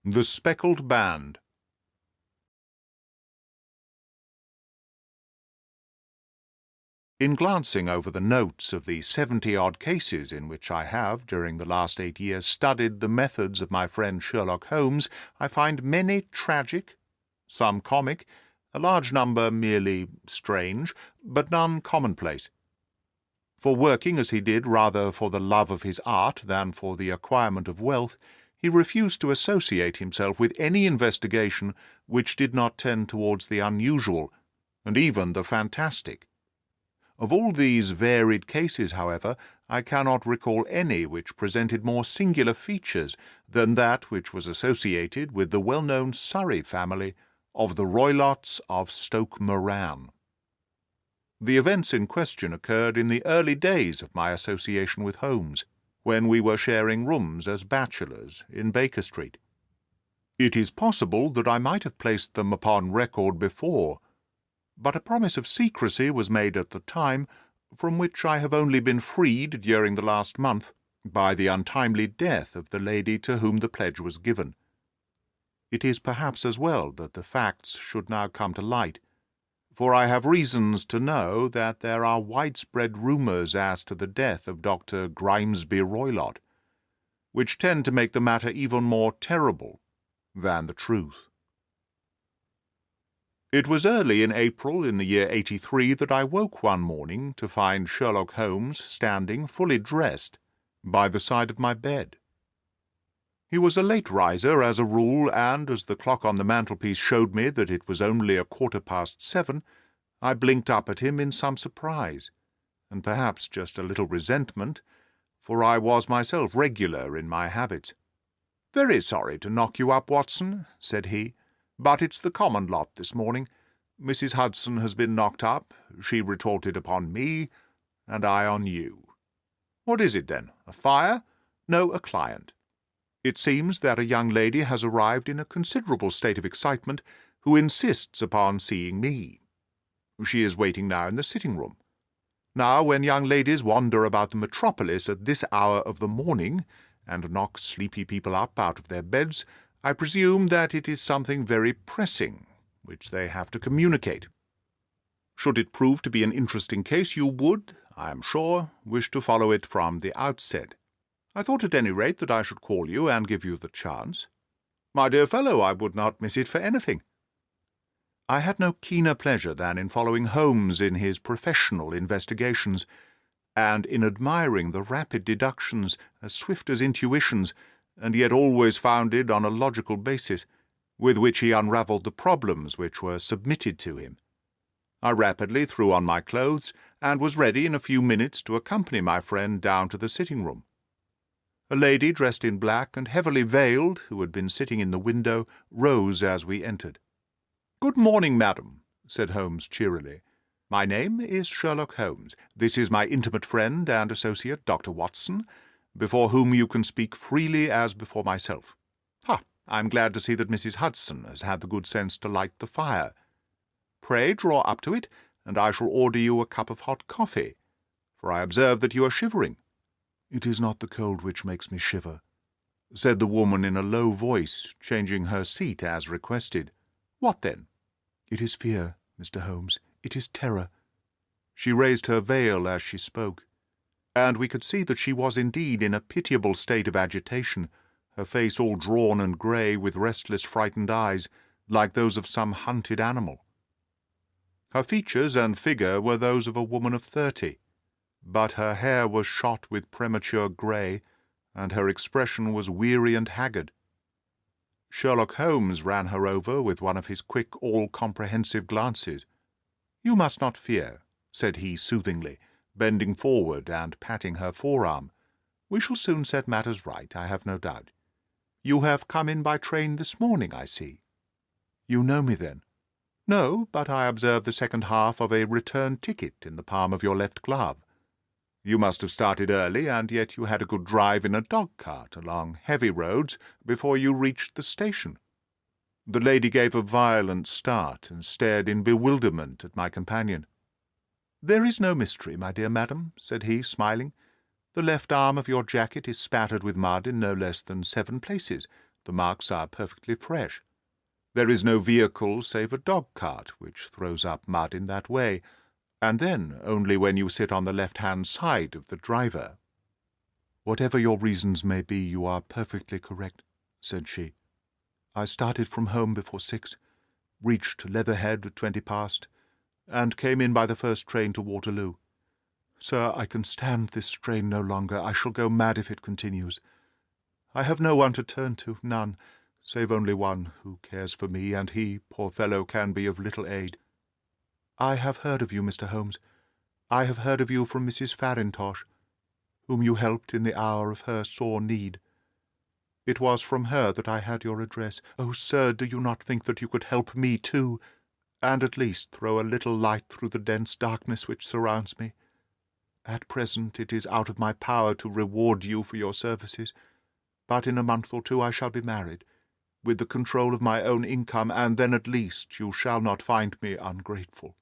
The Speckled Band. In glancing over the notes of the 70-odd cases in which I have, during the last 8 years, studied the methods of my friend Sherlock Holmes, I find many tragic, some comic, a large number merely strange, but none commonplace. For working as he did rather for the love of his art than for the acquirement of wealth, he refused to associate himself with any investigation which did not tend towards the unusual, and even the fantastic. Of all these varied cases, however, I cannot recall any which presented more singular features than that which was associated with the well-known Surrey family of the Roylotts of Stoke Moran. The events in question occurred in the early days of my association with Holmes, when we were sharing rooms as bachelors in Baker Street. It is possible that I might have placed them upon record before, but a promise of secrecy was made at the time, from which I have only been freed during the last month by the untimely death of the lady to whom the pledge was given. It is perhaps as well that the facts should now come to light, for I have reasons to know that there are widespread rumours as to the death of Dr. Grimesby Roylott, which tend to make the matter even more terrible than the truth. It was early in April in the year 83 that I woke one morning to find Sherlock Holmes standing, fully dressed, by the side of my bed. He was a late riser, as a rule, and as the clock on the mantelpiece showed me that it was only 7:15, I blinked up at him in some surprise, and perhaps just a little resentment, for I was myself regular in my habits. "Very sorry to knock you up, Watson," said he, "but it's the common lot this morning. Mrs. Hudson has been knocked up, she retorted upon me, and I on you. What is it, then? A fire? No, a client. It seems that a young lady has arrived in a considerable state of excitement, who insists upon seeing me. She is waiting now in the sitting-room. Now, when young ladies wander about the metropolis at this hour of the morning, and knock sleepy people up out of their beds, I presume that it is something very pressing, which they have to communicate. Should it prove to be an interesting case, you would, I am sure, wish to follow it from the outset. I thought at any rate that I should call you and give you the chance. My dear fellow, I would not miss it for anything." I had no keener pleasure than in following Holmes in his professional investigations, and in admiring the rapid deductions, as swift as intuitions, and yet always founded on a logical basis, with which he unravelled the problems which were submitted to him. I rapidly threw on my clothes, and was ready in a few minutes to accompany my friend down to the sitting-room. A lady dressed in black and heavily veiled, who had been sitting in the window, rose as we entered. "Good morning, madam," said Holmes cheerily. "My name is Sherlock Holmes. This is my intimate friend and associate, Dr. Watson, before whom you can speak freely as before myself. I am glad to see that Mrs. Hudson has had the good sense to light the fire. Pray draw up to it, and I shall order you a cup of hot coffee, for I observe that you are shivering." "It is not the cold which makes me shiver," said the woman in a low voice, changing her seat as requested. "What then?" "It is fear, Mr. Holmes. It is terror." She raised her veil as she spoke, and we could see that she was indeed in a pitiable state of agitation, her face all drawn and grey, with restless, frightened eyes, like those of some hunted animal. Her features and figure were those of a woman of 30, but her hair was shot with premature grey, and her expression was weary and haggard. Sherlock Holmes ran her over with one of his quick, all-comprehensive glances. "You must not fear," said he soothingly, bending forward and patting her forearm. "We shall soon set matters right, I have no doubt. You have come in by train this morning, I see." "You know me, then?" "No, but I observe the second half of a return ticket in the palm of your left glove. You must have started early, and yet you had a good drive in a dog-cart along heavy roads before you reached the station." The lady gave a violent start and stared in bewilderment at my companion. "There is no mystery, my dear madam," said he, smiling. "The left arm of your jacket is spattered with mud in no less than 7 places. The marks are perfectly fresh. There is no vehicle save a dog-cart, which throws up mud in that way, and then only when you sit on the left-hand side of the driver." "Whatever your reasons may be, you are perfectly correct," said she. "I started from home before 6, reached Leatherhead at 20 past, and came in by the first train to Waterloo. Sir, I can stand this strain no longer. I shall go mad if it continues. I have no one to turn to, none, save only one who cares for me, and he, poor fellow, can be of little aid. I have heard of you, Mr. Holmes. I have heard of you from Mrs. Farintosh, whom you helped in the hour of her sore need. It was from her that I had your address. Oh, sir, do you not think that you could help me too, and at least throw a little light through the dense darkness which surrounds me? At present it is out of my power to reward you for your services, but in a month or two I shall be married, with the control of my own income, and then at least you shall not find me ungrateful."